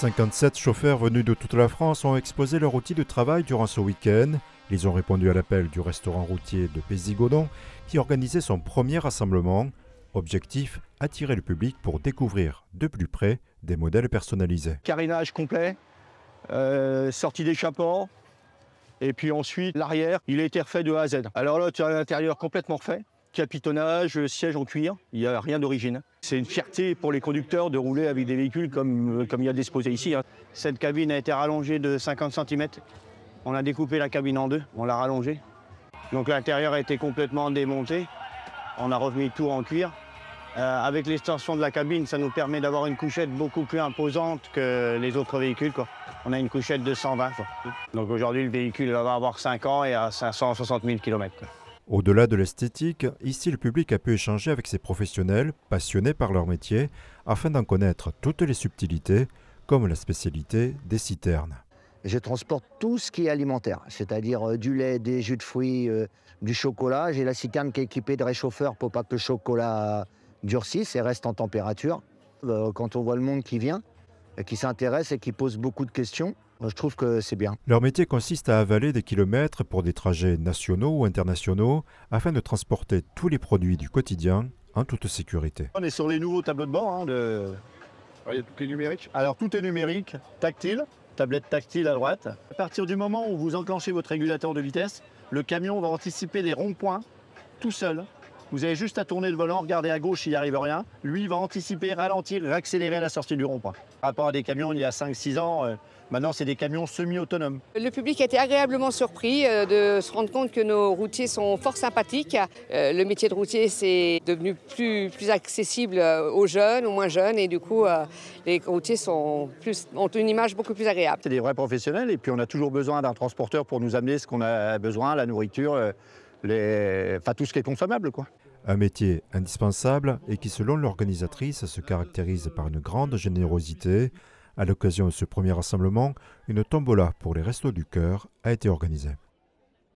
57 chauffeurs venus de toute la France ont exposé leur outil de travail durant ce week-end. Ils ont répondu à l'appel du restaurant routier de Pézigodon qui organisait son premier rassemblement. Objectif, attirer le public pour découvrir de plus près des modèles personnalisés. Carénage complet, sortie d'échappement, et puis ensuite l'arrière, il a été refait de A à Z. Alors là, tu as l'intérieur complètement refait, capitonnage, siège en cuir, il n'y a rien d'origine. C'est une fierté pour les conducteurs de rouler avec des véhicules comme il y a disposé ici. Cette cabine a été rallongée de 50 cm. On a découpé la cabine en deux, on l'a rallongée. Donc l'intérieur a été complètement démonté. On a remis tout en cuir. Avec l'extension de la cabine, ça nous permet d'avoir une couchette beaucoup plus imposante que les autres véhicules, quoi. On a une couchette de 120. Quoi. Donc aujourd'hui, le véhicule va avoir 5 ans et à 560 000 km. Quoi. Au-delà de l'esthétique, ici le public a pu échanger avec ces professionnels passionnés par leur métier afin d'en connaître toutes les subtilités, comme la spécialité des citernes. Je transporte tout ce qui est alimentaire, c'est-à-dire du lait, des jus de fruits, du chocolat. J'ai la citerne qui est équipée de réchauffeur pour pas que le chocolat durcisse et reste en température. Quand on voit le monde qui vient, qui s'intéresse et qui pose beaucoup de questions, je trouve que c'est bien. Leur métier consiste à avaler des kilomètres pour des trajets nationaux ou internationaux afin de transporter tous les produits du quotidien en toute sécurité. On est sur les nouveaux tableaux de bord. Il y a tout est numérique. Alors tout est numérique, tactile, tablette tactile à droite. À partir du moment où vous enclenchez votre régulateur de vitesse, le camion va anticiper des ronds-points tout seul. Vous avez juste à tourner le volant, regarder à gauche s'il n'y arrive rien. Lui, il va anticiper, ralentir, réaccélérer à la sortie du rond-point. Par rapport à des camions il y a 5-6 ans, maintenant c'est des camions semi-autonomes. Le public a été agréablement surpris de se rendre compte que nos routiers sont fort sympathiques. Le métier de routier c'est devenu plus accessible aux jeunes, aux moins jeunes, et du coup les routiers ont une image beaucoup plus agréable. C'est des vrais professionnels et puis on a toujours besoin d'un transporteur pour nous amener ce qu'on a besoin, la nourriture, tout ce qui est consommable, quoi. Un métier indispensable et qui, selon l'organisatrice, se caractérise par une grande générosité. À l'occasion de ce premier rassemblement, une tombola pour les Restos du Cœur a été organisée.